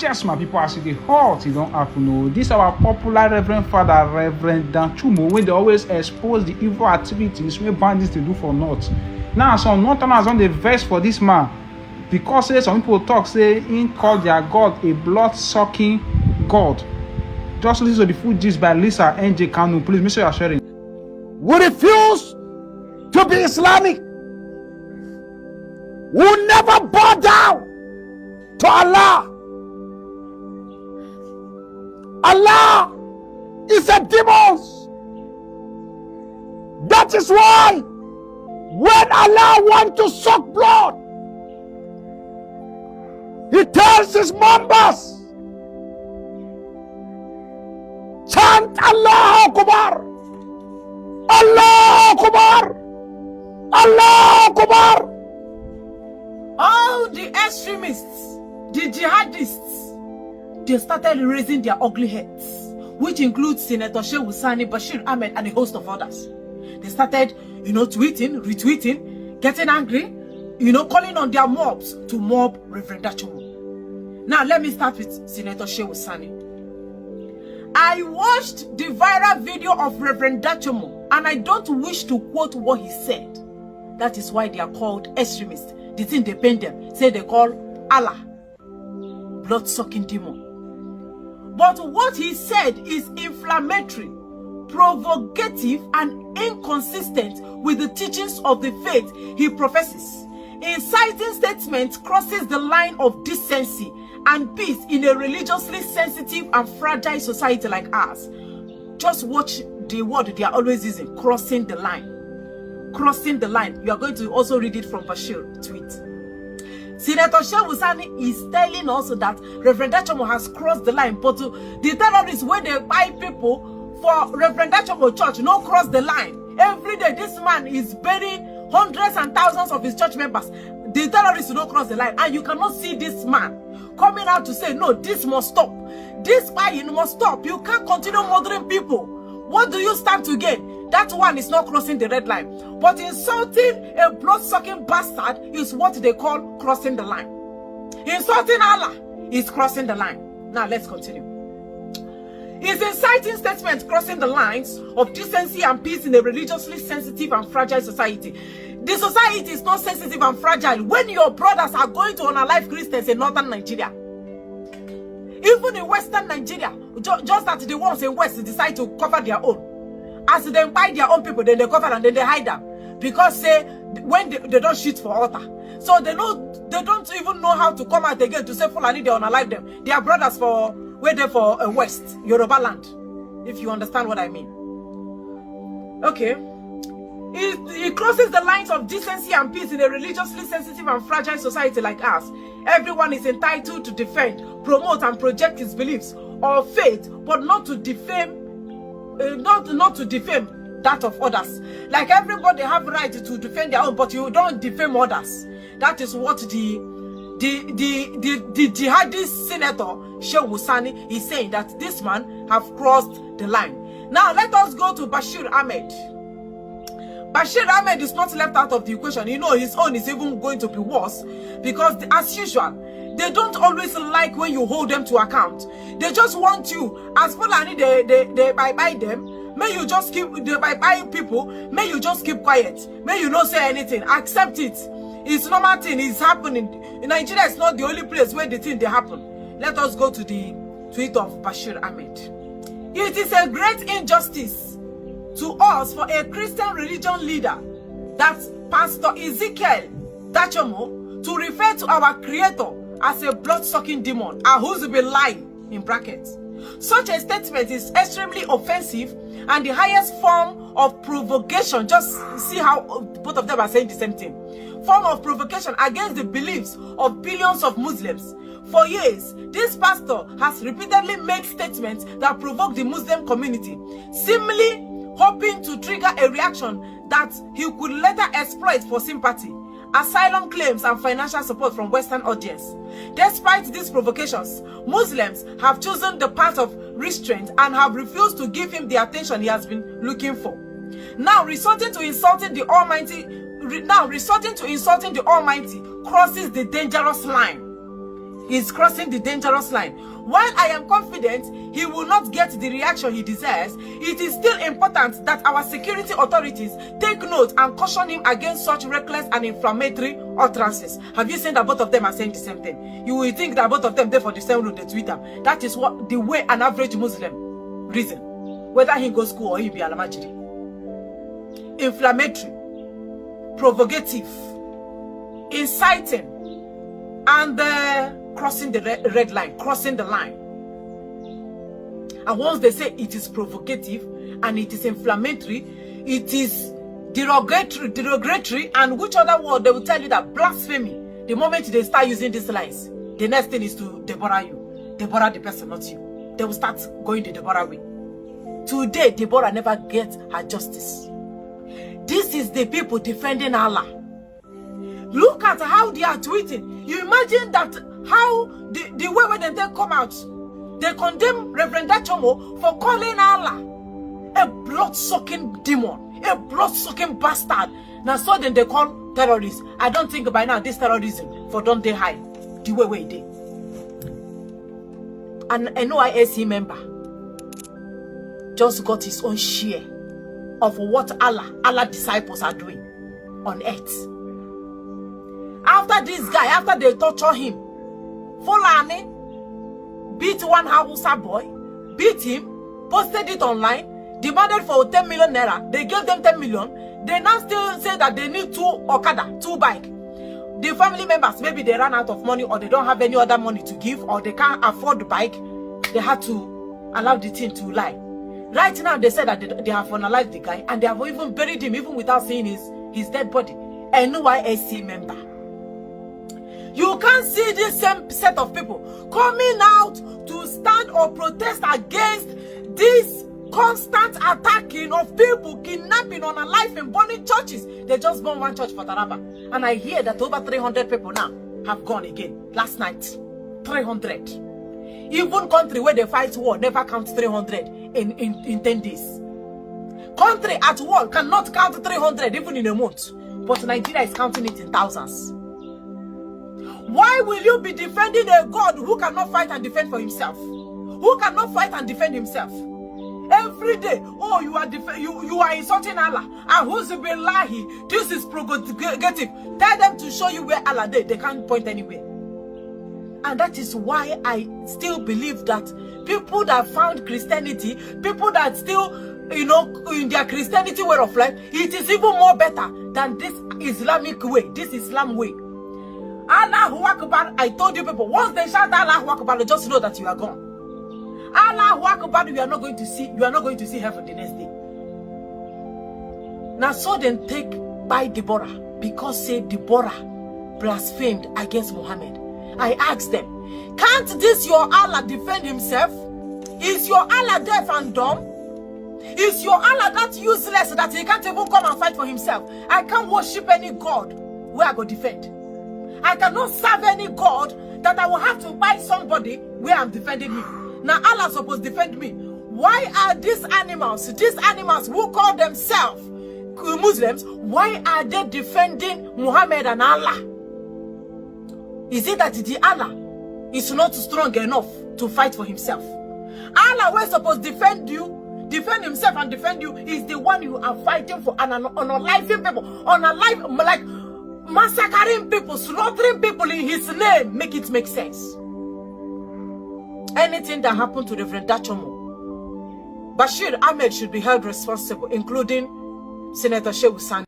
Just my people, as the hot, it don't happen. No, this our popular Reverend Father, Reverend Dan Chumo, when they always expose the evil activities where bandits they do for North. Now, some Northerners on the verse for this man because some people talk say he called their God a blood-sucking God. Just listen to the full gist by Lisa NJ Kanu. Please make sure you're sharing. We refuse to be Islamic. We'll never bow down to Allah. Allah is a demon. That is why when Allah wants to suck blood, He tells His members, chant Allah Akbar, Allah Akbar, Allah Akbar. All the extremists, the jihadists, they started raising their ugly heads, which includes Senator Shehu Sani, Bashir Ahmed, and a host of others. They started, tweeting, retweeting, getting angry, calling on their mobs to mob Reverend Achomo. Now, let me start with Senator Shehu Sani. I watched the viral video of Reverend Achomo, and I don't wish to quote what he said. That is why they are called extremists. The thing they paint them, say they call Allah, blood-sucking demon. But what he said is inflammatory, provocative, and inconsistent with the teachings of the faith he professes. Inciting statements crosses the line of decency and peace in a religiously sensitive and fragile society like ours. Just watch the word they are always using, crossing the line. Crossing the line. You are going to also read it from Bashir tweet. Senator Shehu Sani is telling us that Reverend Achomo has crossed the line, but the terrorists, when they buy people for Reverend Achomo church, no cross the line. Every day, this man is burying hundreds and thousands of his church members. The terrorists don't cross the line, and you cannot see this man coming out to say, no, this must stop. This buying must stop. You can't continue murdering people. What do you stand to gain? That one is not crossing the red line. But insulting a blood-sucking bastard is what they call crossing the line. Insulting Allah is crossing the line. Now let's continue. His inciting statement crossing the lines of decency and peace in a religiously sensitive and fragile society. The society is not sensitive and fragile when your brothers are going to unalive Christians in northern Nigeria. Even in western Nigeria, just that the ones in west decide to cover their own. As they buy their own people, then they cover and then they hide them. Because say when they don't shoot for altar. So they don't even know how to come out again to say Fulani they unalive them. They are brothers for where they for West, Yoruba land. If you understand what I mean. Okay. It crosses the lines of decency and peace in a religiously sensitive and fragile society like ours. Everyone is entitled to defend, promote, and project his beliefs or faith, but not to defame, not to defame that of others. Like everybody have right to defend their own, but you don't defame others. That is what the jihadist senator Shehu Sani is saying, that this man have crossed the line. Now let us go to Bashir Ahmed. Bashir Ahmed is not left out of the equation. You know, his own is even going to be worse because, as usual, they don't always like when you hold them to account. They just want you, as Fulani, they buy them. May you just keep, they buy people, may you just keep quiet. May you not say anything. Accept it. It's normal thing. It's happening. In Nigeria, it's not the only place where the thing they happen. Let us go to the tweet of Bashir Ahmed. It is a great injustice to us for a Christian religion leader, that Pastor Ezekiel Dachomo, to refer to our creator as a blood-sucking demon, Ahuzbillah in brackets. Such a statement is extremely offensive and the highest form of provocation. Just see how both of them are saying the same thing. Form of provocation against the beliefs of billions of Muslims. For years, this pastor has repeatedly made statements that provoke the Muslim community, seemingly hoping to trigger a reaction that he could later exploit for sympathy, asylum claims, and financial support from Western audience. Despite these provocations, Muslims have chosen the path of restraint and have refused to give him the attention he has been looking for. Now resorting to insulting the Almighty crosses the dangerous line. is crossing the dangerous line. While I am confident he will not get the reaction he deserves, it is still important that our security authorities take note and caution him against such reckless and inflammatory utterances. Have you seen that both of them are saying the same thing? You will think that both of them there for the same room, they tweet them. That is what the way an average Muslim reason, whether he goes school or he be alamajiri. Inflammatory, provocative, inciting, and crossing the red line, crossing the line. And once they say it is provocative and it is inflammatory, it is derogatory, and which other word they will tell you that blasphemy. The moment they start using these lines, the next thing is to Deborah you. Deborah the person, not you. They will start going the Deborah way. Today, Deborah never gets her justice. This is the people defending Allah. Look at how they are tweeting. You imagine that how the way when they come out, they condemn Reverend Dachomo for calling Allah a blood-sucking demon, a blood-sucking bastard. Now so then they call terrorists. I don't think by now this terrorism for don't they hide the way they. An NYSC member just got his own share of what Allah disciples are doing on earth. After this guy, after they torture him, Fulani beat one Hausa boy, beat him, posted it online, demanded for 10 million naira. They gave them 10 million. They now still say that they need 2 Okada, 2 bike. The family members, maybe they ran out of money or they don't have any other money to give or they can't afford the bike. They had to allow the thing to lie. Right now, they said that they have finalized the guy and they have even buried him even without seeing his dead body. A NYSC member. You can't see this same set of people coming out to stand or protest against this constant attacking of people, kidnapping, unalive and burning churches. They just burned one church for Taraba. And I hear that over 300 people now have gone again. Last night, 300. Even country where they fight war never counts 300 in 10 days. Country at war cannot count 300 even in a month. But Nigeria is counting it in thousands. Why will you be defending a God who cannot fight and defend for himself? Who cannot fight and defend himself? Every day, oh, you are insulting Allah. And who's been lying? This is provocative. Tell them to show you where Allah is. They can't point anywhere. And that is why I still believe that people that found Christianity, people that still, in their Christianity way of life, it is even more better than this Islamic way, this Islam way. Allahu Akbar, I told you people, once they shout Allahu Akbar, just know that you are gone. Allahu Akbar, you are not going to see heaven the next day. Now so then take by Deborah, because say Deborah blasphemed against Muhammad. I asked them, can't this your Allah defend himself? Is your Allah deaf and dumb? Is your Allah that useless that he can't even come and fight for himself? I can't worship any God where I go defend. I cannot serve any God that I will have to buy somebody where I'm defending him. Now Allah is supposed to defend me. Why are these animals who call themselves Muslims, why are they defending Muhammad and Allah? Is it that the Allah is not strong enough to fight for himself? Allah was supposed to defend you, defend himself and defend you, is the one you are fighting for, and unaliving people, like massacring people, slaughtering people in his name. Make it make sense. Anything that happened to Reverend Dachomo, Bashir Ahmed should be held responsible, including Senator Shehu Sani.